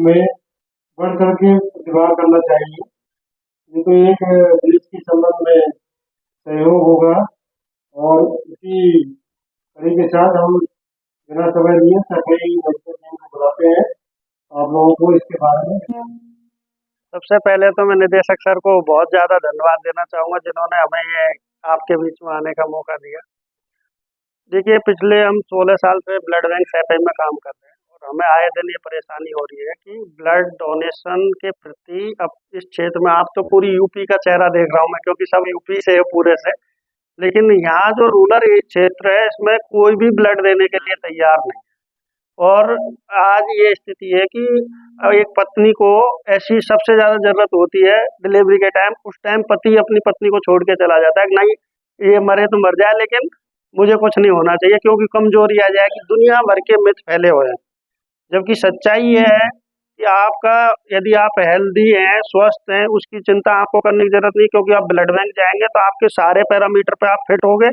में बढ़ चढ़ के प्रतिभाग करना चाहिए। नहीं तो एक देश के संबंध में सहयोग होगा। और इसी कड़ी के साथ हम बिना समय लिए सफाई मेडिकल टीम को बुलाते हैं। आप लोगों को इसके बारे में सबसे पहले तो मैं निदेशक सर को बहुत ज़्यादा धन्यवाद देना चाहूँगा जिन्होंने हमें ये आपके बीच में आने का मौका दिया। देखिए, पिछले हम 16 साल से ब्लड बैंक सैफई में काम कर रहे हैं और हमें आए दिन ये परेशानी हो रही है कि ब्लड डोनेशन के प्रति अब इस क्षेत्र में आप तो पूरी यूपी का चेहरा देख रहा हूँ मैं, क्योंकि सब यूपी से है पूरे से। लेकिन यहाँ जो रूरल क्षेत्र है इसमें कोई भी ब्लड देने के लिए तैयार नहीं। और आज ये स्थिति है कि एक पत्नी को ऐसी सबसे ज़्यादा ज़रूरत होती है डिलीवरी के टाइम, उस टाइम पति अपनी पत्नी को छोड़ के चला जाता है कि नहीं, ये मरे तो मर जाए लेकिन मुझे कुछ नहीं होना चाहिए क्योंकि कमजोरी आ जाएगी। दुनिया भर के मिथ फैले हुए हैं, जबकि सच्चाई ये है कि आपका यदि आप हेल्दी हैं, स्वस्थ हैं, उसकी चिंता आपको करने की जरूरत नहीं, क्योंकि आप ब्लड बैंक जाएंगे तो आपके सारे पैरामीटर पे आप फिट होगे।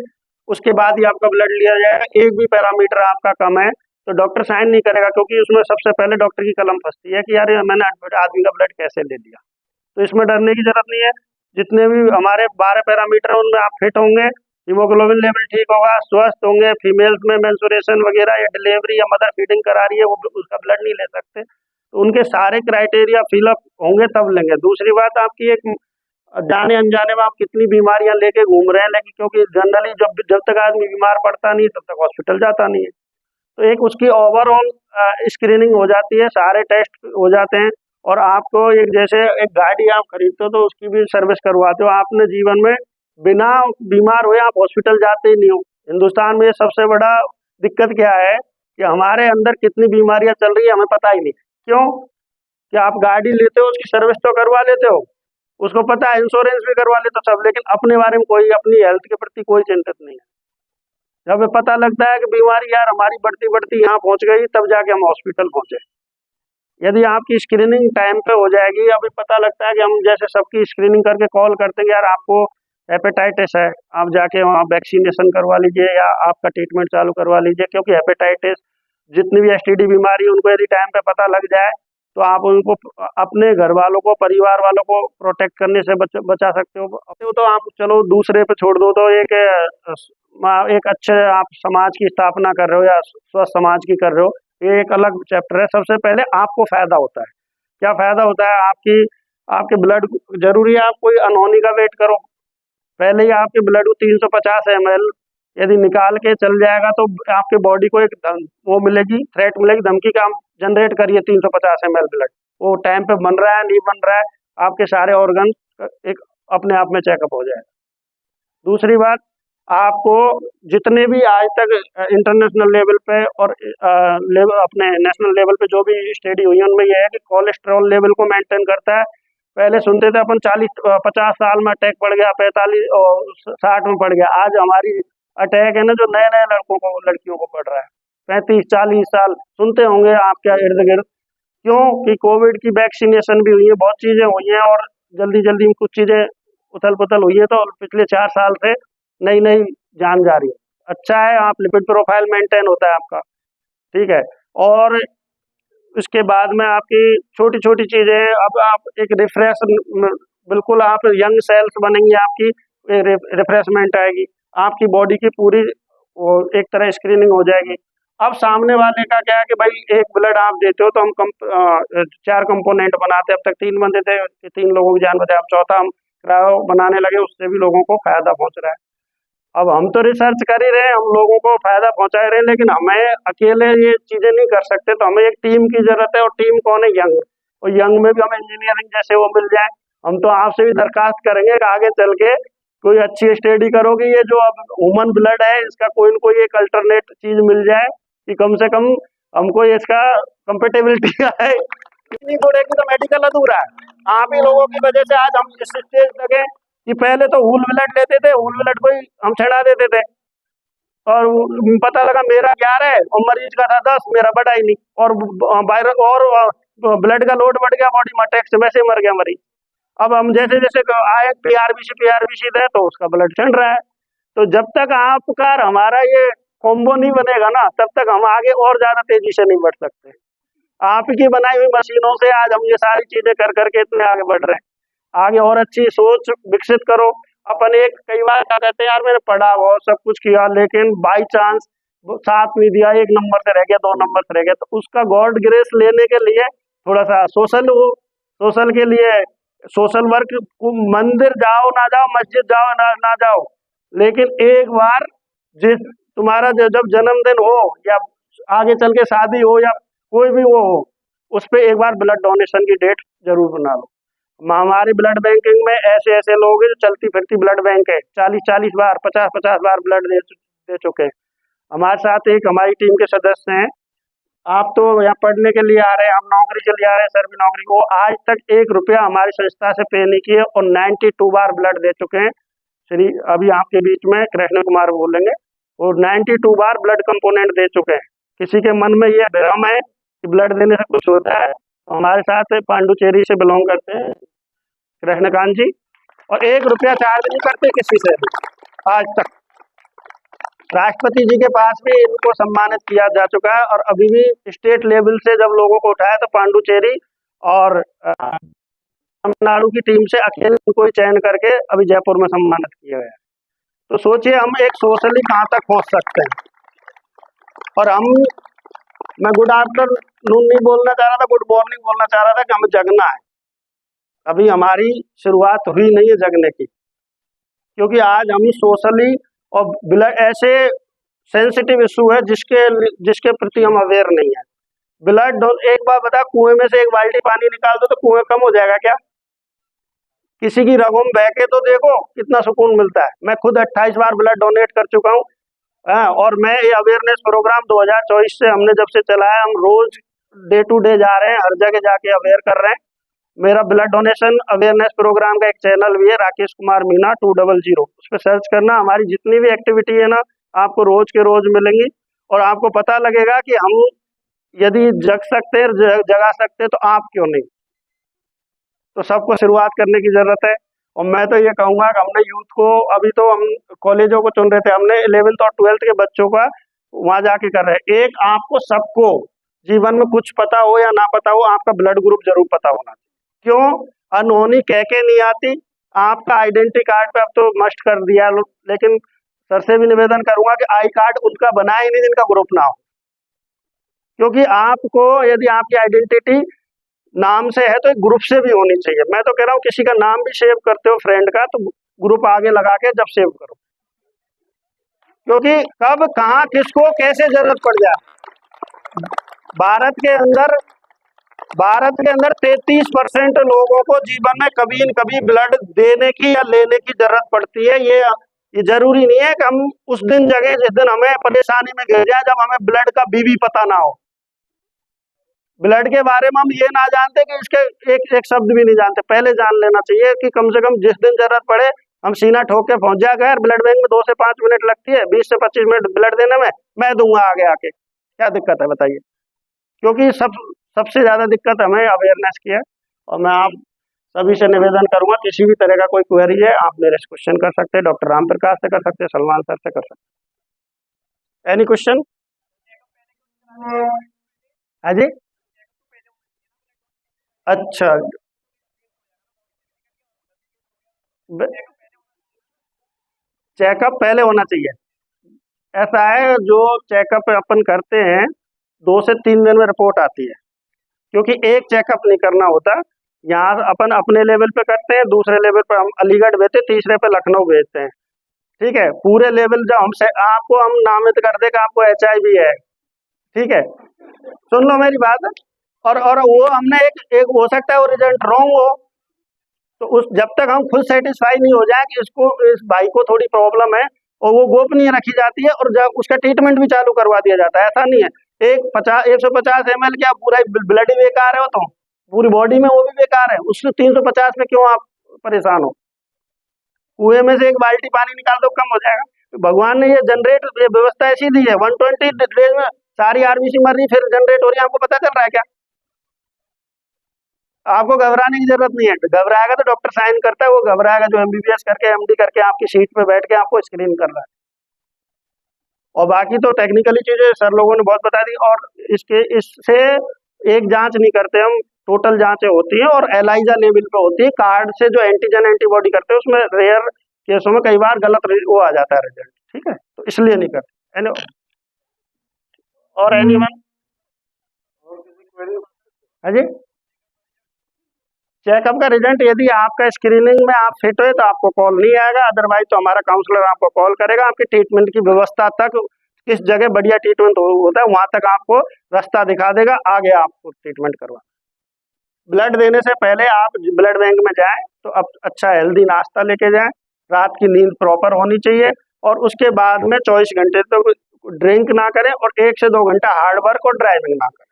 उसके बाद ही आपका ब्लड लिया जाएगा। एक भी पैरामीटर आपका कम है तो डॉक्टर साइन नहीं करेगा, क्योंकि उसमें सबसे पहले डॉक्टर की कलम फंसती है कि यार ये मैंने आदमी का ब्लड कैसे ले लिया। तो इसमें डरने की जरूरत नहीं है। जितने भी हमारे 12 पैरामीटर हैं उनमें आप फिट होंगे, हीमोग्लोबिन लेवल ठीक होगा, स्वस्थ होंगे। फीमेल्स में मेंस्ट्रुएशन वगैरह या डिलीवरी या मदर फीडिंग करा रही है वो उसका ब्लड नहीं ले सकते, तो उनके सारे क्राइटेरिया फिलअप होंगे तब लेंगे। दूसरी बात, आपकी एक जाने अनजाने में आप कितनी बीमारियां लेके घूम रहे हैं, लेकिन क्योंकि जनरली जब तक आदमी बीमार पड़ता नहीं तब तक हॉस्पिटल जाता नहीं है। तो एक उसकी ओवरऑल स्क्रीनिंग हो जाती है, सारे टेस्ट हो जाते हैं। और आपको एक जैसे एक गाड़ी आप खरीदते हो तो उसकी भी सर्विस करवाते हो। आपने जीवन में बिना बीमार हुए आप हॉस्पिटल जाते ही नहीं हो। हिंदुस्तान में सबसे बड़ा दिक्कत क्या है कि हमारे अंदर कितनी बीमारियां चल रही है हमें पता ही नहीं। क्यों? कि आप गाड़ी लेते हो उसकी सर्विस तो करवा लेते हो, उसको पता है, इंश्योरेंस भी करवा लेते हो सब, लेकिन अपने बारे में कोई, अपनी हेल्थ के प्रति कोई चिंतित नहीं है। जब हमें पता लगता है कि बीमारी यार हमारी बढ़ती बढ़ती यहाँ पहुंच गई, तब जाके हम हॉस्पिटल पहुंचे। यदि आपकी स्क्रीनिंग टाइम पे हो जाएगी, अभी पता लगता है कि हम जैसे सबकी स्क्रीनिंग करके कॉल करते हैं यार आपको हेपेटाइटिस है, आप जाके वहाँ वैक्सीनेशन करवा लीजिए या आपका ट्रीटमेंट चालू करवा लीजिए। क्योंकि हेपेटाइटिस जितनी भी एसटीडी बीमारी है उनको यदि टाइम पे पता लग जाए तो आप उनको, अपने घर वालों को, परिवार वालों को प्रोटेक्ट करने से बचा सकते हो। तो आप चलो दूसरे पे छोड़ दो, तो एक अच्छे आप समाज की स्थापना कर रहे हो या स्वस्थ समाज की कर रहे हो, ये एक अलग चैप्टर है। सबसे पहले आपको फायदा होता है। क्या फायदा होता है? आपके ब्लड, जरूरी है आप कोई अनहोनी का वेट करो, पहले ही आपके ब्लड को 350 ml यदि निकाल के चल जाएगा तो आपके बॉडी को एक वो मिलेगी, थ्रेट मिलेगी, धमकी का आप जनरेट करिए 350 ml ब्लड, वो टाइम पे बन रहा है नहीं बन रहा है, आपके सारे ऑर्गन एक अपने आप में चेकअप हो जाएगा। दूसरी बात, आपको जितने भी आज तक इंटरनेशनल लेवल पे और अपने नेशनल लेवल पे जो भी स्टडी हुई है उनमें यह है कि कोलेस्ट्रॉल लेवल को मेंटेन करता है। पहले सुनते थे अपन 40-50 साल में अटैक पड़ गया, 45 और 60 में पड़ गया। आज हमारी अटैक है ना जो नए नए लड़कों को, लड़कियों को पड़ रहा है, 35-40 साल सुनते होंगे आपके इर्द गिर्द। क्यों? कि कोविड की वैक्सीनेशन भी हुई है, बहुत चीजें हुई हैं और जल्दी जल्दी में कुछ चीजें उथल पुथल हुई है, तो पिछले 4 साल से नई नई जान जा रही है। अच्छा है, आप लिपिड प्रोफाइल मेंटेन होता है आपका, ठीक है। और उसके बाद में आपकी छोटी छोटी चीजें, अब आप एक रिफ्रेश, बिल्कुल आप यंग सेल्स बनेंगी, आपकी रिफ्रेशमेंट आएगी, आपकी बॉडी की पूरी वो एक तरह स्क्रीनिंग हो जाएगी। अब सामने वाले का क्या है कि भाई एक ब्लड आप देते हो तो हम 4 कंपोनेंट बनाते हैं। अब तक 3 बनते थे कि 3 लोगों की जान बचे, अब चौथा हम क्रायो बनाने लगे, उससे भी लोगों को फायदा पहुंच रहा है। अब हम तो रिसर्च कर ही रहे हैं, हम लोगों को फायदा पहुंचा ही रहे हैं, लेकिन हमें अकेले ये चीजें नहीं कर सकते, तो हमें एक टीम की जरूरत है। और टीम कौन है? यंग। और यंग में भी हमें इंजीनियरिंग जैसे वो मिल जाए। हम तो आपसे भी दरखास्त करेंगे कि आगे चल के कोई अच्छी स्टडी करोगे, ये जो अब ह्यूमन ब्लड है इसका कोई न कोई एक अल्टरनेट चीज मिल जाए कि कम से कम हमको इसका कंपेटेबिलिटी है। इतनी बढ़ेगी तो मेडिकल अधूरा है। आप ही लोगों की वजह से आज हम इस स्टेज लगे कि पहले तो हुल ब्लड लेते थे, हुल ब्लड को ही हम चढ़ा देते थे, और पता लगा मेरा 11 है और मरीज का था 10, मेरा बढ़ा ही नहीं, और वायरस और ब्लड का लोड बढ़ गया बॉडी में, अटैक से वैसे मर गया मरीज। अब हम जैसे जैसे आए पीआरबीसी दे तो उसका ब्लड चढ़ रहा है। तो जब तक आपका हमारा ये कॉम्बो नहीं बनेगा ना, तब तक हम आगे और ज्यादा तेजी से नहीं बढ़ सकते। आपकी बनाई हुई मशीनों से आज हम ये सारी चीजें कर करके इतने आगे बढ़ रहे हैं। आगे और अच्छी सोच विकसित करो। अपन एक कई बार क्या कहते हैं, यार मैंने पढ़ा बहुत सब कुछ किया लेकिन बाई चांस साथ नहीं दिया, 1 नंबर से रह गया, 2 नंबर से रह गया, तो उसका गॉड ग्रेस लेने के लिए थोड़ा सा सोशल के लिए सोशल वर्क, मंदिर जाओ ना जाओ, मस्जिद जाओ ना जाओ, लेकिन एक बार जिस तुम्हारा जब जन्मदिन हो या आगे चल के शादी हो या कोई भी वो हो, उस पे एक बार ब्लड डोनेशन की डेट जरूर बना लो। हमारी ब्लड बैंकिंग में ऐसे ऐसे लोग हैं जो चलती फिरती ब्लड बैंक है, 40-40 बार 50-50 बार ब्लड दे चुके हैं। हमारे साथ एक हमारी टीम के सदस्य हैं, आप तो यहाँ पढ़ने के लिए आ रहे हैं, हम नौकरी के लिए आ रहे हैं, सर भी नौकरी, वो आज तक 1 रुपया हमारी संस्था से पे नहीं किए और 92 बार ब्लड दे चुके हैं। श्री अभी आपके बीच में कृष्ण कुमार बोलेंगे, वो 92 बार ब्लड कंपोनेंट दे चुके हैं। किसी के मन में ये भ्रम है कि ब्लड देने से कुछ होता है, तो हमारे साथ पांडुचेरी से बिलोंग करते हैं कृष्णकांत जी, और 1 रुपया चार्ज नहीं करते किसी से भी आज तक। राष्ट्रपति जी के पास भी इनको सम्मानित किया जा चुका है, और अभी भी स्टेट लेवल से जब लोगों को उठाया तो पांडुचेरी और तमिलनाडु की टीम से अकेले उनको ही चयन करके अभी जयपुर में सम्मानित किया गया। तो सोचिए हम एक सोशली कहाँ तक पहुंच सकते हैं। और मैं गुड आफ्टरनून नहीं बोलना चाह रहा था, गुड मॉर्निंग बोलना चाह रहा था कि हमें जगना है। अभी हमारी शुरुआत हुई नहीं है जगने की, क्योंकि आज हम सोशली और ब्लड ऐसे सेंसिटिव इशू है जिसके प्रति हम अवेयर नहीं है। ब्लड एक बार बता, कुएं में से 1 बाल्टी पानी निकाल दो तो कुएं कम हो जाएगा क्या? किसी की रगों में बह के तो देखो कितना सुकून मिलता है। मैं खुद 28 बार ब्लड डोनेट कर चुका हूँ। और मैं ये अवेयरनेस प्रोग्राम 2024 से हमने जब से चलाया, हम रोज डे टू डे जा रहे हैं, हर जगह जाके अवेयर कर रहे हैं। मेरा ब्लड डोनेशन अवेयरनेस प्रोग्राम का एक चैनल भी है, राकेश कुमार मीना 200, उस पर सर्च करना। हमारी जितनी भी एक्टिविटी है ना, आपको रोज के रोज मिलेंगी, और आपको पता लगेगा कि हम यदि जग सकते हैं, जगा सकते हैं, तो आप क्यों नहीं। तो सबको शुरुआत करने की जरूरत है। और मैं तो ये कहूंगा कि हमने यूथ को, अभी तो हम कॉलेजों को चुन रहे थे, हमने 11th और 12th के बच्चों का वहां जाके कर रहे हैं। एक आपको सबको जीवन में कुछ पता हो या ना पता हो, आपका ब्लड ग्रुप जरूर पता होना चाहिए। क्यों? अनहोनी कह के नहीं आती। आपका आइडेंटिटी कार्ड पे अब तो मस्ट कर दिया, लेकिन सर से भी निवेदन करूंगा कि आई कार्ड उनका बनाए ही नहीं जिनका ग्रुप ना हो। क्योंकि आपको यदि आपकी आइडेंटिटी नाम से है तो एक ग्रुप से भी होनी चाहिए। मैं तो कह रहा हूँ किसी का नाम भी सेव करते हो फ्रेंड का, तो ग्रुप आगे लगा के जब सेव करो, क्योंकि कब कहाँ किसको कैसे जरूरत पड़ जाए। भारत के अंदर 33% लोगों को जीवन में कभी न कभी ब्लड देने की या लेने की जरूरत पड़ती है। ये जरूरी नहीं है कि हम उस दिन जगह जिस दिन हमें परेशानी में घिर जाए, जब हमें ब्लड का बीबी पता ना हो। ब्लड के बारे में हम ये ना जानते कि इसके एक शब्द भी नहीं जानते, पहले जान लेना चाहिए कि कम से कम जिस दिन जरूरत पड़े हम सीना ठोक के पहुंच जाए। ब्लड बैंक में 2 से 5 मिनट लगती है, 20 से 25 मिनट ब्लड देने में, मैं दूंगा आगे आके, क्या दिक्कत है बताइए। क्योंकि सबसे ज्यादा दिक्कत हमें अवेयरनेस की है। और मैं आप सभी से निवेदन करूंगा, किसी भी तरह का कोई क्वेरी है आप मेरे से क्वेश्चन कर सकते हैं, डॉक्टर राम प्रकाश से कर सकते हैं, सलमान सर से कर सकते हैं। Any question? हाँ जी, अच्छा। चेकअप पहले होना चाहिए। ऐसा है, जो चेकअप अपन करते हैं 2 से 3 दिन में रिपोर्ट आती है, क्योंकि एक चेकअप नहीं करना होता। यहाँ अपन अपने लेवल पे करते हैं, दूसरे लेवल पे हम अलीगढ़ भेजते हैं, तीसरे पे लखनऊ भेजते हैं। ठीक है, पूरे लेवल जब हमसे आपको हम नामित कर दे कि आपको HIV है, ठीक है, सुन लो मेरी बात। और वो हमने एक हो सकता है वो रिजल्ट रॉन्ग हो, तो उस जब तक हम खुद सेटिस्फाई नहीं हो जाए कि इस भाई को थोड़ी प्रॉब्लम है, और वो गोपनीय रखी जाती है, और जब उसका ट्रीटमेंट भी चालू करवा दिया जाता है। ऐसा नहीं है 150 ml क्या पूरा ब्लड ही बेकार है, वो तो पूरी बॉडी में वो भी बेकार है, उससे 350 में क्यों आप परेशान हो। कुएं में से 1 बाल्टी पानी निकाल दो, कम हो जाएगा। तो भगवान ने ये व्यवस्था ऐसी दी है, 120 डेज में सारी RBC मर रही, फिर जनरेट हो रही है, आपको पता चल रहा है क्या? आपको घबराने की जरूरत नहीं है। घबराएगा तो डॉक्टर साइन करता है, वो घबराएगा जो MBBS करके MD करके आपकी सीट पे बैठ के आपको स्क्रीन कर रहा है। और बाकी तो टेक्निकली चीजें सर लोगों ने बहुत बता दी। और इससे एक जांच नहीं करते हम, टोटल जांचें होती हैं और एलाइजा लेवल पे होती है। कार्ड से जो एंटीजन एंटीबॉडी करते हैं उसमें रेयर केसों में कई बार गलत वो आ जाता है रिजल्ट, ठीक है, तो इसलिए नहीं करते। और एनीवन? और किसी क्वेरी? हाँ जी। चेकअप का रिजल्ट यदि आपका स्क्रीनिंग में आप फिट हो तो आपको कॉल नहीं आएगा, अदरवाइज तो हमारा काउंसलर आपको कॉल करेगा, आपकी ट्रीटमेंट की व्यवस्था तक, किस जगह बढ़िया ट्रीटमेंट होता है वहां तक आपको रास्ता दिखा देगा, आगे आपको ट्रीटमेंट करवा। ब्लड देने से पहले आप ब्लड बैंक में जाएं तो अब अच्छा हेल्दी नाश्ता लेके जाएं, रात की नींद प्रॉपर होनी चाहिए, और उसके बाद में 24 घंटे तो ड्रिंक ना करें, और 1 से 2 घंटा हार्ड वर्क और ड्राइविंग ना करें।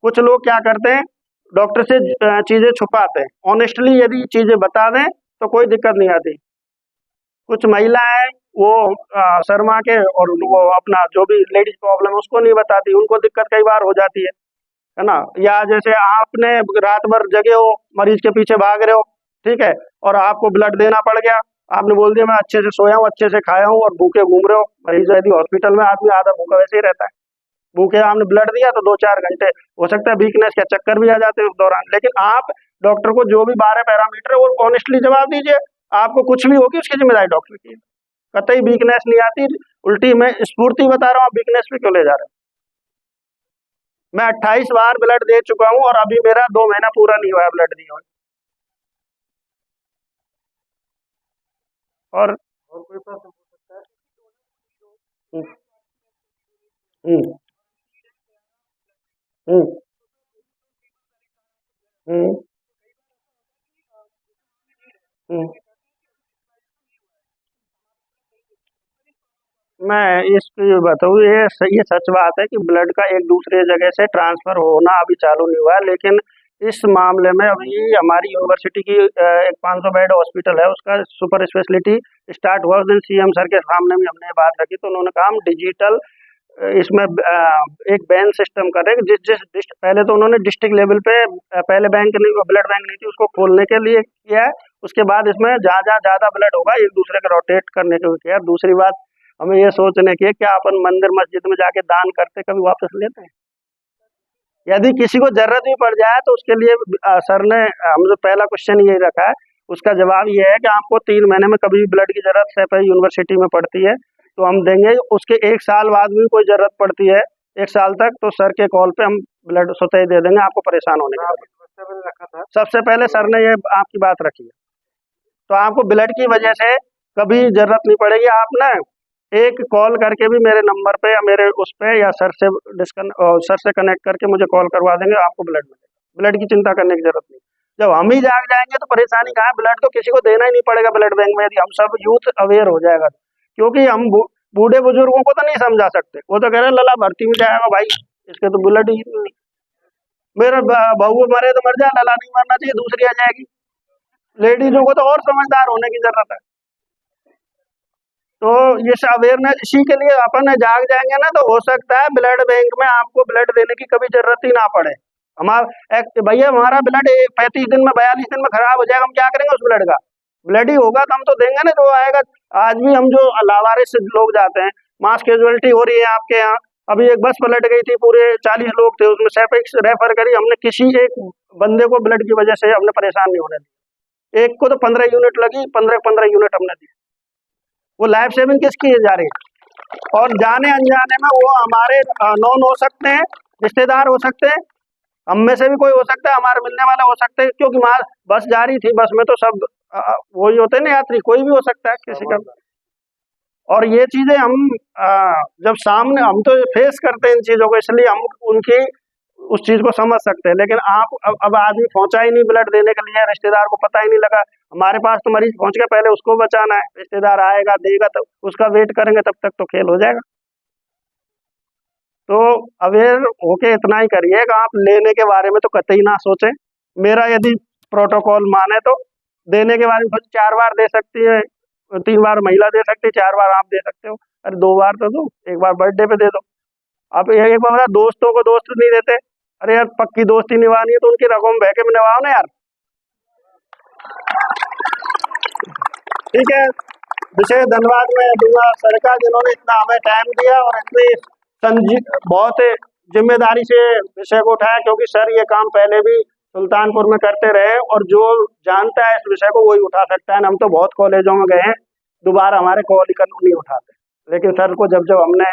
कुछ लोग क्या करते हैं, डॉक्टर से चीजें छुपाते हैं, ऑनेस्टली यदि चीजें बता दें तो कोई दिक्कत नहीं आती। कुछ महिलाएं वो शर्मा के और वो अपना जो भी लेडीज प्रॉब्लम है उसको नहीं बताती, उनको दिक्कत कई बार हो जाती है ना। या जैसे आपने रात भर जगे हो, मरीज के पीछे भाग रहे हो, ठीक है, और आपको ब्लड देना पड़ गया, आपने बोल दिया मैं अच्छे से सोया हूँ, अच्छे से खाया हूँ, और भूखे घूम रहे हो। मरीज यदि हॉस्पिटल में आदमी आधा भूखा वैसे ही रहता है, भूखे आपने ब्लड दिया तो 2-4 घंटे हो सकता है वीकनेस के चक्कर भी आ जाते हैं उस दौरान, लेकिन आप डॉक्टर को जो भी 12 पैरामीटर है वो ऑनेस्टली जवाब दीजिए, आपको कुछ भी होगी उसकी जिम्मेदारी डॉक्टर की है। कतई वीकनेस नहीं आती, उल्टी मैं स्फूर्ति बता रहा हूँ, आप वीकनेस पे क्यों ले जा रहे हो। मैं 28 बार ब्लड दे चुका हूँ और अभी मेरा 2 महीना पूरा नहीं हुआ है ब्लड दिया हुआ। और कोई प्रश्न पूछ सकता है? हम्म, हम्म, हम्म, हम्म, हम्म। मैं इसकी बताऊँ, ये सच बात है कि ब्लड का एक दूसरे जगह से ट्रांसफर होना अभी चालू नहीं हुआ है, लेकिन इस मामले में अभी हमारी यूनिवर्सिटी की एक 500 बेड हॉस्पिटल है, उसका सुपर स्पेशलिटी स्टार्ट हुआ। उस दिन सीएम सर के सामने भी हमने बात रखी, तो उन्होंने कहा हम डिजिटल इसमें एक बैन सिस्टम कर रहे हैं। पहले तो उन्होंने डिस्ट्रिक्ट लेवल पे पहले बैंक नहीं, ब्लड बैंक नहीं थी, उसको खोलने के लिए किया है। उसके बाद इसमें जहाँ जहाँ ज्यादा ब्लड होगा एक दूसरे के रोटेट करने के लिए किया है। दूसरी बात हमें ये सोचने की है, क्या अपन मंदिर मस्जिद में जाके दान करते कभी वापस लेते हैं? यदि किसी को जरूरत भी पड़ जाए तो उसके लिए सर ने हमसे पहला क्वेश्चन यही रखा है, उसका जवाब ये है कि आपको 3 महीने में कभी भी ब्लड की जरूरत सैफई यूनिवर्सिटी में पड़ती है तो हम देंगे। उसके 1 साल बाद भी कोई जरूरत पड़ती है 1 साल तक, तो सर के कॉल पे हम ब्लड स्वतः ही दे देंगे, आपको परेशान होने की जरूरत सबसे पहले रखा था। सबसे पहले सर ने ये आपकी बात रखी है, तो आपको ब्लड की वजह से कभी जरूरत नहीं पड़ेगी। आप ना एक कॉल करके भी मेरे नंबर पे या मेरे उस पे या सर से कनेक्ट करके मुझे कॉल करवा देंगे, आपको ब्लड मिलेगा, ब्लड की चिंता करने की जरूरत नहीं। जब हम ही जाग जाएंगे तो परेशानी कहाँ है, ब्लड तो किसी को देना ही नहीं पड़ेगा ब्लड बैंक में, यदि हम सब यूथ अवेयर हो जाएगा। क्योंकि हम बूढ़े बुजुर्गों को तो नहीं समझा सकते, वो तो कह रहे हैं लला भर्ती में जाएगा भाई, इसके तो ब्लड ही नहीं। मेरा बहू मरे तो मर जाए, लला नहीं मरना चाहिए, दूसरी आ जाएगी। लेडीजों को तो और समझदार होने की जरूरत है। तो ये अवेयरनेस इसी के लिए अपन जाग जाएंगे ना, तो हो सकता है ब्लड बैंक में आपको ब्लड देने की कभी जरूरत ही ना पड़े। भैया हमारा ब्लड 35 दिन में 42 दिन में खराब हो जाएगा, हम क्या करेंगे उस ब्लड का? ब्लड ही होगा तो हम तो देंगे ना जो आएगा। आज भी हम जो लावारिस लोग जाते हैं, मास कैजुअलिटी हो रही है आपके यहाँ। अभी एक बस पलट गई थी, पूरे 40 लोग थे उसमें, सेफिक्स रेफर करी हमने, किसी एक बंदे को ब्लड की वजह से हमने परेशान नहीं होने दी। एक को तो 15 यूनिट लगी, 15 यूनिट हमने दी। वो लाइफ सेविंग किसकी जा रही है? और जाने अनजाने में वो हमारे नॉन हो सकते हैं, रिश्तेदार हो सकते हैं, हम में से भी कोई हो सकता है, हमारे मिलने वाले हो सकते हैं, क्योंकि बस जा रही थी, बस में तो सब वही होते हैं ना यात्री, कोई भी हो सकता है किसी का। और ये चीजें हम जब सामने हम तो फेस करते हैं इन चीजों को, इसलिए हम उनकी उस चीज को समझ सकते हैं। लेकिन आप अब आदमी पहुंचा ही नहीं ब्लड देने के लिए, रिश्तेदार को पता ही नहीं लगा, हमारे पास तो मरीज पहुंच गया, पहले उसको बचाना है, रिश्तेदार आएगा देगा तो उसका वेट करेंगे, तब तक तो खेल हो जाएगा। तो अवेयर होके इतना ही करिए कि आप लेने के बारे में तो कतई ना सोचें। मेरा यदि प्रोटोकॉल माने तो देने के बारे में 4 बार दे सकती है, 3 बार महिला दे सकती है, 4 बार आप दे सकते हो। अरे 2 बार तो दो, 1 बार बर्थडे पे दे दो। आप एक बार बता, दोस्तों को दोस्त नहीं देते, अरे यार पक्की दोस्ती निभानी है तो उनकी रकम बह के में निभाओ ना यार। ठीक है, विशेष धन्यवाद मैं दूंगा सर का, जिन्होंने इतना हमें टाइम दिया और इतनी बहुत जिम्मेदारी से विषय को उठाया, क्योंकि सर ये काम पहले भी सुल्तानपुर में करते रहे और जो जानता है इस विषय को वही उठा सकता है। हम तो बहुत कॉलेजों में गए हैं, दोबारा हमारे कॉल नहीं उठाते, लेकिन सर को जब जब हमने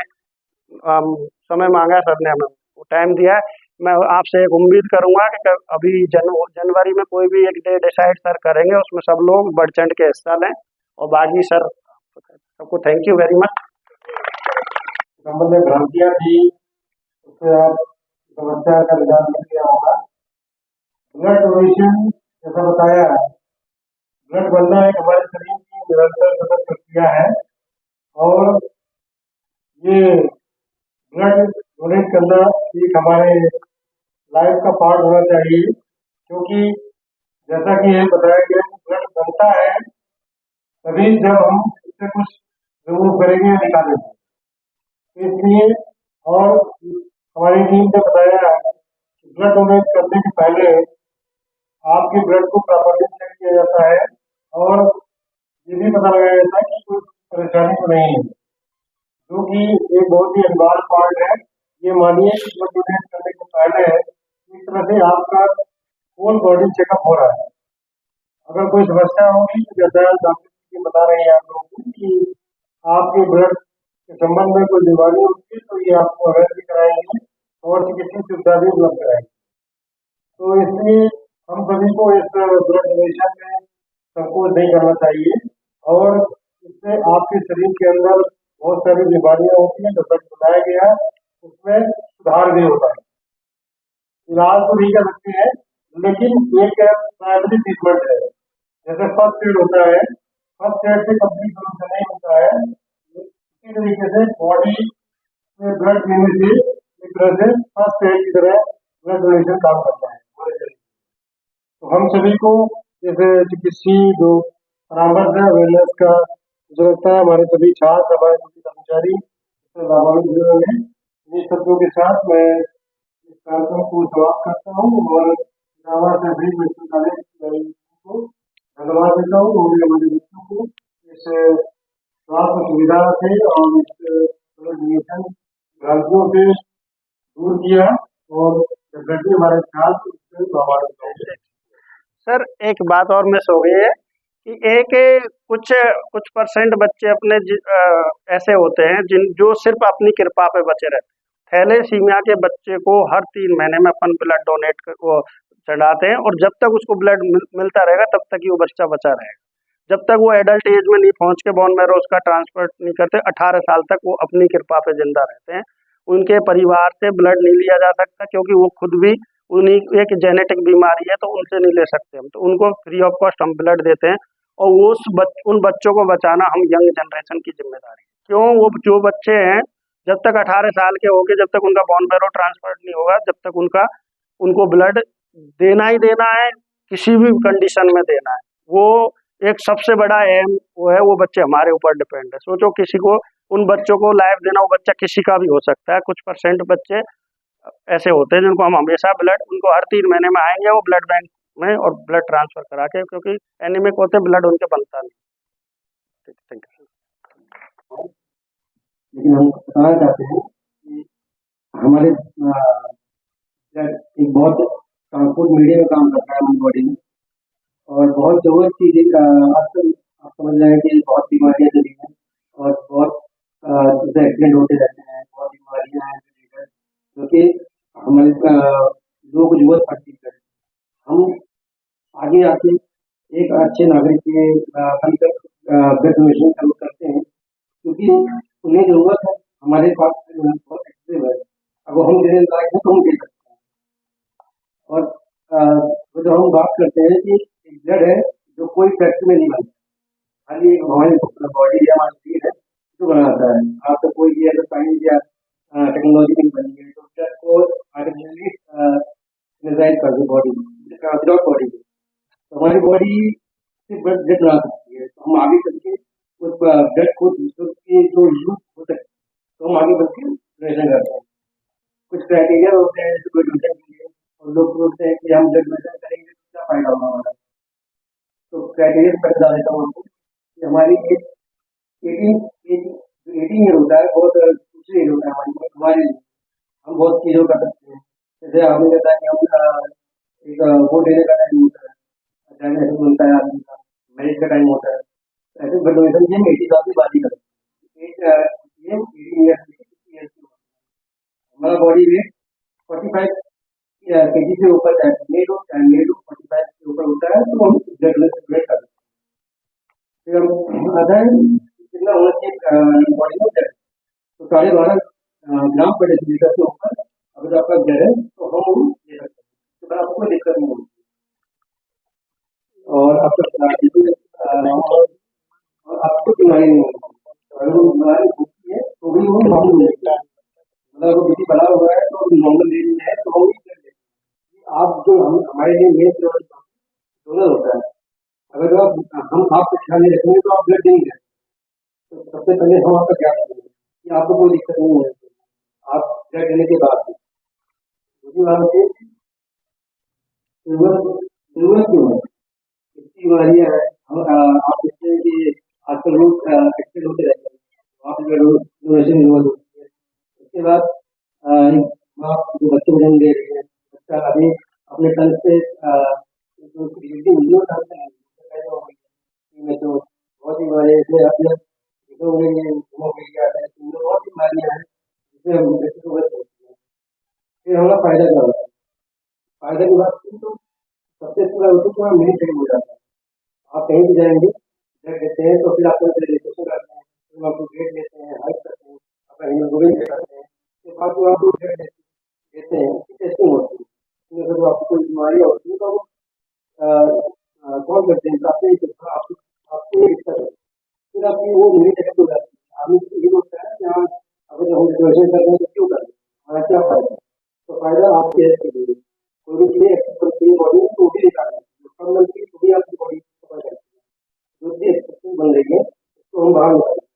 समय मांगा, सर ने हमें टाइम दिया है। मैं आपसे एक उम्मीद करूंगा कि अभी जनवरी में कोई भी एक डे डिसाइड सर करेंगे, उसमें सब लोग बढ़ चढ़ के हिस्सा लें। और बाकी सर सबको थैंक यू वेरी मच। संबंध में भ्रांतियां थी, उससे आप समस्या का निदान कर दिया होगा। ब्लड डोनेशन जैसा बताया, ब्लड बनना एक हमारे शरीर की निरंतर सतत प्रक्रिया है और ये ब्लड डोनेट करना एक हमारे लाइफ का पार्ट होना चाहिए, क्योंकि जैसा कि ये बताया गया ब्लड बनता है तभी जब हम उससे कुछ रिमूव करेंगे या निकालेंगे। इसलिए और हमारी टीम ने बताया कि ब्लड डोनेट करने के पहले आपके ब्लड को प्रॉपर्ली चेक किया जाता है और ये भी पता लगाया जाता है कि कोई परेशानी तो नहीं है, जो कि एक बहुत ही अनिवार्य पार्ट है। ये मानिए कि ब्लड डोनेट करने के पहले एक तरह से आपका होल बॉडी चेकअप हो रहा है। अगर कोई समस्या होगी तो जैसा डॉक्टर जी बता रहे हैं आप लोगों को कि आपके ब्लड के संबंध में कोई बीमारी होती है तो ये आपको अवैध भी कराएंगे और चिकित्सीय सुविधा भी उपलब्ध कराएंगे। तो इसलिए हम सभी को इस ब्लड डोनेशन में संकोच नहीं करना चाहिए और इससे आपके शरीर के अंदर बहुत सारी बीमारियां होती हैं, जैसा बताया गया उसमें सुधार भी होता है। इलाज तो नहीं कर सकते हैं, लेकिन एक प्राइमरी ट्रीटमेंट है। जैसे फर्स्ट एड होता है, फर्स्ट एड से कंप्लीट सोल्यूशन नहीं होता है। इसी तरीके से बॉडी में ब्लड देने से एक तरह से फर्स्ट एड की तरह ब्लड डोनेशन काम करता है हमारे शरीर। तो हम सभी को जैसे चिकित्सीय जो परामर्श है अवेयरनेस का, मुझे लगता है हमारे सभी छात्र, हमारे सभी कर्मचारी इससे लाभान्वित हुए हैं। इन शब्दों के साथ मैं इस कार्यक्रम को समाप्त करता हूँ और इलाहाबाद से भी मेडिकल कॉलेज को धन्यवाद देता हूँ और हमारे बच्चों को इस स्वास्थ्य सुविधा से और इस डोनेशन भ्रांतियों से दूर किया और डेफिनेटली हमारे छात्र इससे लाभान्वित होंगे। सर एक बात और मिस हो गई है कि एक कुछ कुछ परसेंट बच्चे अपने ऐसे होते हैं जो सिर्फ अपनी कृपा पे बचे रहते हैं। थैलेसीमिया के बच्चे को हर 3 महीने में अपन ब्लड डोनेट वो चढ़ाते हैं और जब तक उसको ब्लड मिलता रहेगा तब तक ही वो बच्चा बचा रहेगा। जब तक वो एडल्ट एज में नहीं पहुंच के बोन मैरो उसका ट्रांसफर नहीं करते, 18 साल तक वो अपनी कृपा पे जिंदा रहते हैं। उनके परिवार से ब्लड नहीं लिया जा सकता, क्योंकि वो खुद भी उन्हीं एक जेनेटिक बीमारी है, तो उनसे नहीं ले सकते हम, तो उनको फ्री ऑफ कॉस्ट हम ब्लड देते हैं। और उन बच्चों को बचाना हम यंग जनरेशन की जिम्मेदारी है। क्यों? वो जो बच्चे हैं जब तक 18 साल के होके जब तक उनका बोन मैरो ट्रांसफर नहीं होगा, जब तक उनको ब्लड देना ही देना है, किसी भी कंडीशन में देना है। वो एक सबसे बड़ा एम वो है, वो बच्चे हमारे ऊपर डिपेंड है। सोचो किसी को उन बच्चों को लाइफ देना, वो बच्चा किसी का भी हो सकता है। कुछ परसेंट बच्चे ऐसे होते हैं जिनको हम हमेशा ब्लड उनको हर 3 महीने में आएंगे वो ब्लड बैंक में और ब्लड ट्रांसफर करा के, क्योंकि एनीमिक होते ब्लड उनके बनता नहीं। Thank you. लेकिन हम बताना चाहते हैं कि हमारे एक बहुत ट्रांसपोर्ट मीडिया में काम करता है हमारी बॉडी में और बहुत जरूरत चीज आजकल आप समझ रहे हैं कि बहुत बीमारियां चली हैं और बहुत जैसे एक्सीडेंट होते रहते हैं, बहुत बीमारियां हैं जो कि हमारे लोगों को जरूरत पड़ती है। हम आगे आके एक अच्छे नागरिक के बनकर ब्लड डोनेशन चालू करते हैं, क्योंकि उन्हें जरूरत है। हमारे पास बहुत एक्टिव है, अगर हम देने लायक हैं तो हम दे सकते हैं। और जो हम बात करते हैं कि एक ब्लड है जो कोई फैक्ट्री में नहीं बनता, खाली हमारी बॉडी या हमारा शरीर है जो बनाता है। आपका कोई भी ऐसा साइंस या टेक्नोलॉजी नहीं बनी है तो ब्लड को आर्टिफिशियली सिंथेसाइज कर दे बॉडी विदाउट बॉडी। तो हमारी बॉडी से ब्लड बना सकती है, तो हम आगे चल के उस ब्लड को दूसरों के जो यूज हो सकते तो हम आगे बढ़ के डोनेशन करते हैं। कुछ क्राइटेरिया होते हैं ब्लड डोनेशन के लिए और लोग सोचते हैं कि हम ब्लड डोनेशन करेंगे तो क्या फायदा होगा हमारा। तो क्राइटेरिया पहले बता देता हूँ आपको कि हमारी एज 18 ईयर होता है, बहुत ऊंची एज होता है हमारे लिए। हम बहुत चीज़ों कर सकते हैं। जैसे आपने बताया कि हम एक वोट देने का टाइम होता है, टाइम ऐसे बनता है आदमी का, मैरिज का टाइम होता है, ऐसे ब्लड डोनेशन की हम 80 साल की बात ही करते हैं। ये 18 ईयर्स की 50 ईयर्स की हमारा बॉडी वेट 45 केजी से ऊपर चाहे मेल हो 45 के ऊपर होता है तो हम ब्लड डोनेट करते हैं। फिर हम आता है कितना होना चाहिए बॉडी में ब्लड, तो 12.5 ग्राम पर डेसीलीटर से ऊपर अगर आपका ब्लड है तो हम वो ले सकते हैं, तो फिर आपको कोई दिक्कत नहीं होगी। और आपका और आपको बीमारी नहीं होगी। अगर वो बीमारी होती है तो भी वो नॉर्मल लेता है, मतलब अगर बीपी बढ़ा हुआ है तो नॉर्मल ले लिया है तो हम भी कर लेते हैं। आप जो हम हमारे लिए मेन डोनर होता है, अगर हम आपको ध्यान नहीं रखेंगे तो आप ब्लड देंगे, तो सबसे पहले हम आपका ध्यान रखेंगे कि आपको कोई दिक्कत नहीं है आप ब्लड देने के बाद भी। दूसरी बात ये जरूरत जरूरत क्यों है, इतनी बीमारियां हैं हम आप देखते हैं कि आजकल लोग एक्सीडेंट होते रहते हैं, वहाँ पे डोनेशन की जरूरत होती है। उसके बाद माँ जो बच्चे को जन्म दे रही है, बच्चा अभी अपने तन से जो डिलीवरी हुई है वो तन से नहीं हुई, उससे पहले हो गई है। में तो बहुत ही बीमारियां इसमें अपने देखो होंगे ये होमोफीलिया है, इनमें बहुत बीमारियां हैं जिसमें हम बच्चे को बच होती है। फिर हमारा फायदा क्या होता है, फायदा की बात करें तो सबसे अच्छा होता है कि हमारा मिनी टाइम हो जाता है। आप कहीं भी जाएंगे ब्लड देते हैं तो फिर आपको रजिस्ट्रेशन करते हैं, फिर आपको ब्लड देते हैं, हेल्प करते हैं, अपना हीमोग्लोबिन चेक करते हैं, उसके बाद जो आपको ब्लड देते हैं उसकी टेस्टिंग होती है, उसमें अगर आपको कोई बीमारी होती है तो वो कॉल करते हैं तो आपको आपको ये दिक्कत है, फिर आपकी वो मिनी चेकअप हो जाती है। आदमी ये बोलता है कि हाँ अगर हम डिप्रेशन कर रहे हैं तो क्यों कर रहे हैं, हमारा क्या फायदा है, तो फायदा आपकी हेल्थ के लिए कोई भी चीज़ एक्सेप्ट करती है बॉडी में तो वो भी निकालती है, कम मिलती है तो भी आपकी बॉडी सफर करती है। जो भी एक्सेप्शन बन रही है उसको हम बाहर निकालते हैं,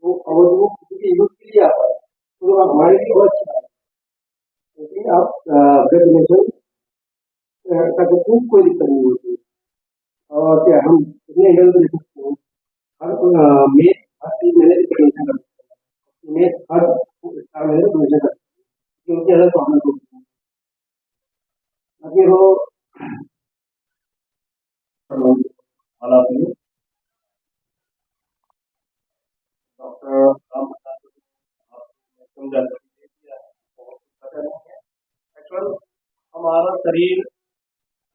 वो और वो किसी के यूज के लिए आता है तो हमारे लिए बहुत अच्छा है, क्योंकि आप ब्लड डोनेशन का करते हैं कोई दिक्कत नहीं होती है। और क्या हम इतने हेल्थ ले सकते हैं, हर में हर 3 महीने की डोनेशन कर सकते हैं, में हर 4 महीने डोनेशन कर सकते हैं क्योंकि अगर प्रॉब्लम होती है अभी वो हालात में डॉक्टर राम प्रसाद समझा सकते हैं बहुत पता नहीं है एक्चुअल हमारा शरीर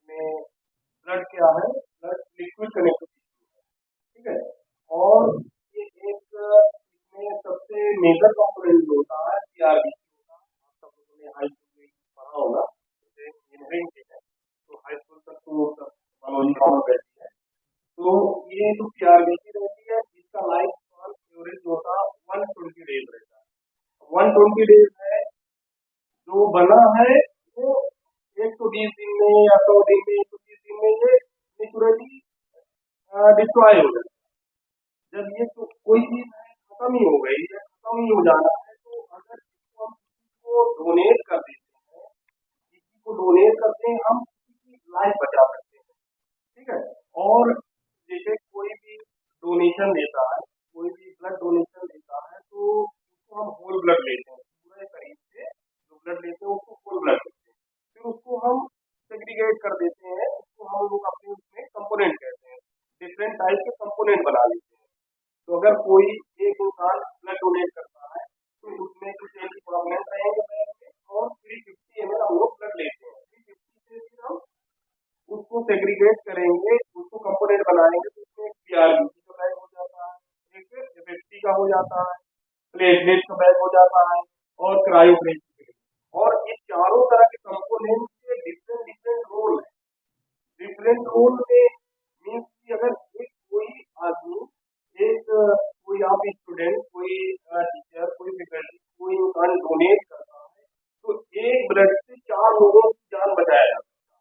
में ब्लड क्या है, ब्लड लिक्विड कनेक्टिविटी, ठीक है। और ये एक इसमें सबसे मेजर कंपोनेंट जो होता है सीआरबीसी होता है, आप सब लोगों ने हाई स्कूल में पढ़ा होगा, जैसे इंजीनियरिंग के है तो हाई स्कूल तक तो बायोलॉजी कॉमन रहती है। तो ये जो सीआरबीसी रहती है इसका लाइफ स्पान एवरेज होता है 120 डेज रहता है। 120 डेज है जो बना है वो 120 दिन में या 100 दिन में 120 दिन में ये नेचुरली डिस्ट्रॉय हो जाता है। जब ये तो कोई चीज है खत्म ही हो गई है, खत्म ही हो जाना है, तो अगर इसको हम किसी को डोनेट कर देते हैं, किसी को डोनेट करते हैं हम किसी की लाइफ बचा सकते हैं, ठीक है। और जैसे कोई भी डोनेशन देता है, कोई भी ब्लड डोनेशन देता है तो उसको हम होल ब्लड लेते हैं, पूरे शरीर से जो ब्लड लेते हैं उसको होल ब्लड लेते हैं, फिर उसको हम सेग्रीगेट कर देते हैं, उसको हम लोग अपने उसमें कंपोनेंट कहते हैं, डिफरेंट टाइप के कंपोनेंट बना लेते हैं। तो अगर कोई एक इंसान ब्लड डोनेट करता है तो उसमें कुछ एक प्रॉब्लम रहेंगे ब्लड में और 350 ml हम लोग ब्लड लेते हैं, 350 से फिर हम उसको सेग्रीगेट करेंगे, उसको कंपोनेंट बनाएंगे तो उसमें एक सीआरबीसी का बैग हो जाता है, एक एफएफटी का हो जाता है, प्लेटलेट का बैग हो जाता है और क्रायोप्रेसिपिटेट। और ये चारों तरह के कंपोनेंट के डिफरेंट डिफरेंट रोल है, डिफरेंट रोल में मीन्स कि अगर एक कोई आदमी एक कोई आप स्टूडेंट कोई टीचर कोई फैकल्टी कोई इंसान डोनेट करता है तो एक ब्लड से 4 लोगों की जान बचाया जा सकता है,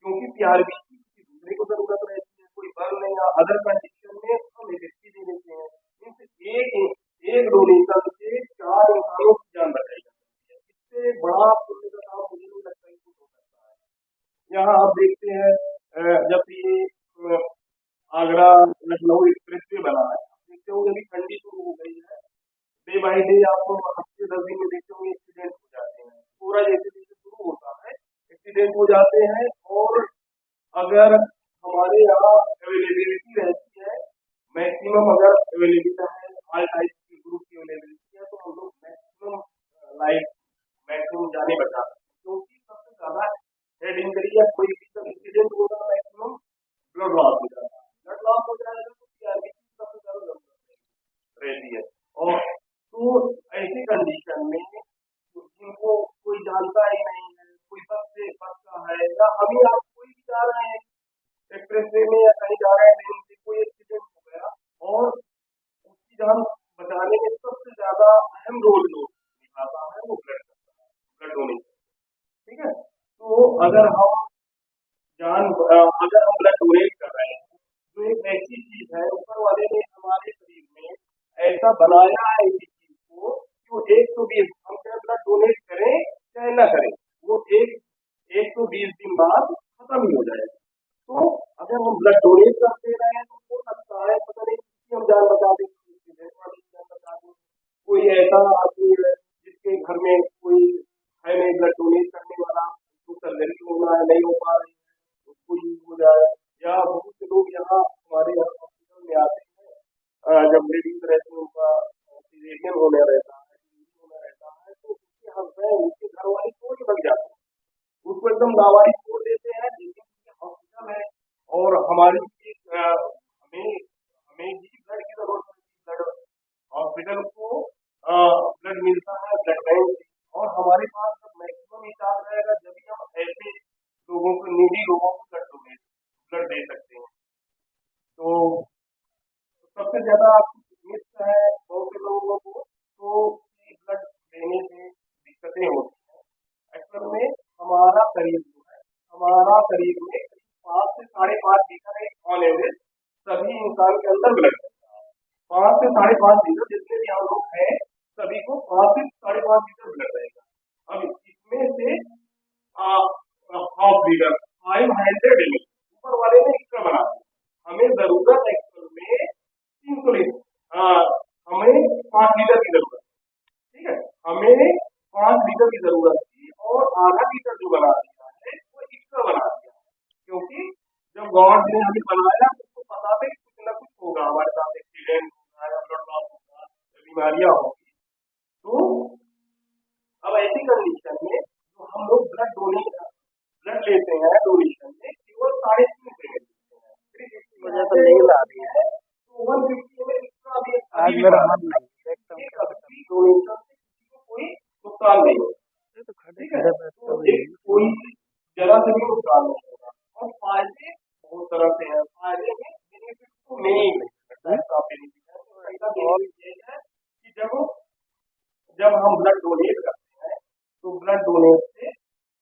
क्योंकि सीआरबीसी किसी दूसरे को जरूरत रहती है, कोई बर्न या अदर कंडीशन में हम एफएफटी दे देते हैं, मीन्स एक एक डोनेशन से 4 इंसानों की जान बचाई जा सकती है। इससे बड़ा पुण्य का काम मुझे नहीं लगता है कुछ हो सकता है। यहाँ आप देखते हैं जब ये आगरा लखनऊ एक्सप्रेस वे बना है, आप देखते होंगे अभी ठंडी शुरू हो गई है, डे बाई डे आपको हफ्ते 10 दिन में देखते होंगे एक्सीडेंट हो जाते हैं, पूरा जैसे जैसे शुरू होता है एक्सीडेंट हो जाते हैं। और अगर हमारे यहाँ अवेलेबिलिटी रहती है मैक्सिमम, अगर अवेलेबिलिटी है ऑल टाइप की ग्रुप की अवेलेबिलिटी है, तो हम लोग मैक्सिमम लाइफ मैक्सिमम जाने बचा सकते हैं। क्योंकि सबसे ज्यादा हेड इंजरी या कोई भी जब इंसिडेंट होगा मैक्सिमम ब्लड लॉस हो जाता है। ब्लड लॉस हो जाएगा तो सीआरबी की सबसे ज्यादा जरूरत रहती है। और तो ऐसी कंडीशन में जिनको कोई जानता ही नहीं है, कोई बस से बचता है, या हम ही आप कोई भी जा रहे हैं एक्सप्रेसवे में या कहीं जा रहे हैं ट्रेन से, कोई एक्सीडेंट हो गया और उसकी जान बचाने में सबसे ज्यादा अहम रोल जो निभाता है वो ब्लड करता है, ब्लड डोनेशन। ठीक है, तो अगर हम अगर हम ब्लड डोनेट कर रहे हैं तो एक ऐसी चीज है ऊपर वाले ने हमारे शरीर में ऐसा बनाया है इस चीज को कि वो 120, हम चाहे ब्लड डोनेट करें चाहे ना करें, वो 120 दिन बाद खत्म ही हो जाएगा। तो अगर हम ब्लड डोनेट करते रहे तो हो सकता है पता नहीं किसी हम जान बचा दें, जान बचा दें। कोई ऐसा आदमी है जिसके घर में कोई है नहीं ब्लड डोनेट करने वाला, तो सर्जरी होना है नहीं हो पा रही है, उसको यूज हो जाए। या बहुत से लोग यहाँ हमारे यहाँ हॉस्पिटल में आते हैं, जब लेडीज रहती है उनका सीजेरियन होने रहता है, होना रहता है, तो उसके हस्बैंड उसके घर वाले छोड़ के लग जाते हैं, उसको एकदम लावारिस छोड़ देते हैं। लेकिन हॉस्पिटल है और हमारी हमें हमें भी ब्लड की जरूरत है, ब्लड हॉस्पिटल को ब्लड मिलता है ब्लड बैंक से। और हमारे पास जब मैक्सिमम हिसाब रहेगा जब हम ऐसे लोगों को, नीडी लोगों को ब्लड दे सकते हैं। तो सबसे ज्यादा मिस है बहुत से लोगों को तो ब्लड देने से दिक्कतें होती हैं। असल में हमारा शरीर जो है, हमारा शरीर में 5 से 5.5 लीटर ऑन एवरेज सभी इंसान के अंदर ब्लड रहता है। 5 से 5.5 लीटर जितने भी हम लोग हैं सभी को 5 से 5.5 लीटर ब्लड रहेगा। अब इसमें से हाफ लीटर 500 ml ऊपर वाले ने एक्स्ट्रा बना दिया, हमें जरूरत एक्चुअल में 300 लीटर, हमें 5 लीटर की जरूरत। ठीक है, हमें 5 लीटर की जरूरत थी और आधा लीटर जो बना दिया है वो एक्स्ट्रा बना दिया है। क्योंकि जब गॉड ने हमें बनाया तो उसको पता था कि कुछ ना कुछ होगा हमारे साथ, एक्सीडेंट होगा या ब्लड लॉस होगा, बीमारियां होगी। तो अब ऐसी कंडीशन में जो हम लोग ब्लड लेते हैं डोनेशन में केवल 3.5 मिनट लेते हैं, मुझे तो नींद आ रही है, तो 150 में एक्स्ट्रा भी आज मेरा मन नहीं, देखता हूँ डोनेशन से किसी को कोई नुकसान नहीं होगा। तो खड़े ठीक है, खड़े बैठ तो कोई जरा से भी नुकसान नहीं होगा। और फायदे बहुत तरह से हैं, फायदे में बेनिफिट तो मेन ऐसा बेनिफिट है। तो ऐसा बेनिफिट ये है कि जब हम ब्लड डोनेट करते हैं तो ब्लड डोनेट से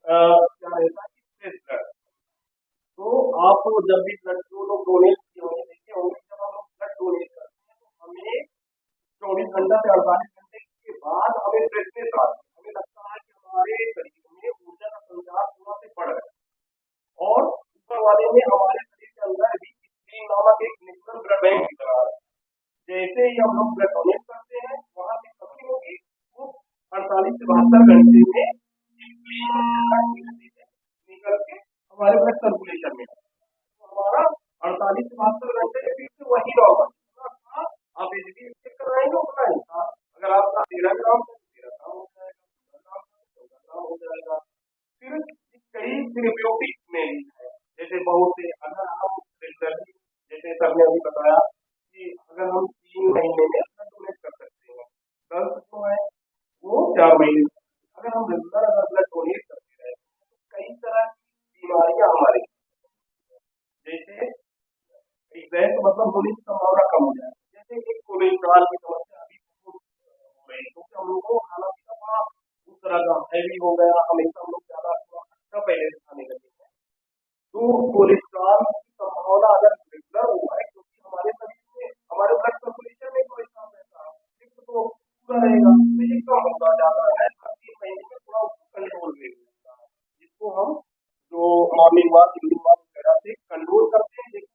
क्या रहता है कि फ्रेश ब्लड। तो आप जब भी ब्लड जो लोग डोनेट किए होंगे देखे होंगे, जब हम ब्लड डोनेट करते हैं तो हमें 24 घंटा से 48 घंटे के बाद हमें फ्रेशनेस आती है, हमें लगता है कि हमारे शरीर में ऊर्जा का संचार थोड़ा से बढ़ रहा है। और ऊपर वाले ने हमारे शरीर के अंदर भी स्प्लीन नामक एक नेचुरल ब्लड बैंक की तरह है। जैसे ही हम लोग ब्लड डोनेट करते हैं वहां से कमी होगी, वो 48 से 72 घंटे में निकल के हमारे ब्लड सर्कुलेशन में, तो हमारा 48 से 72 घंटे फिर से वही नॉर्मल था। आप इजीली चेक कर रहे हैं उतना ही था। अगर आपका 13 ग्राम 13 ग्राम हो जाएगा, 14 ग्राम हो जाएगा। फिर कई थेरेप्यूटिक में भी है, जैसे बहुत से अगर हम रेगुलरली, जैसे सर ने अभी बताया कि अगर हम 3 महीने में ब्लड डोनेट कर सकते हैं, गर्ल्स जो है वो 4 महीने, अगर हम रेगुलर ब्लड डोनेट करते रहे तो कई तरह की बीमारियां हमारे, जैसे एग्जैक्ट मतलब होने की संभावना कम हो जाए। जैसे एक कोलेस्ट्रॉल की समस्या अभी बहुत हो रही है क्योंकि हम लोगों को खाना पीना बड़ा उस तरह का हैवी हो गया, हमेशा हम लोग ज्यादा अच्छा पहले से खाने लगे हैं। तो कोलेस्ट्रॉल की संभावना अगर रेगुलर हुआ है क्योंकि हमारे शरीर में हमारे ब्लड सर्कुलेशन में कोलेस्ट्रॉल रहता है, तो पूरा रहेगा, तो ये कम होता जाता है। हर 3 महीने में थोड़ा उसको कंट्रोल में रहता है, जिसको हम जो मॉर्निंग वॉक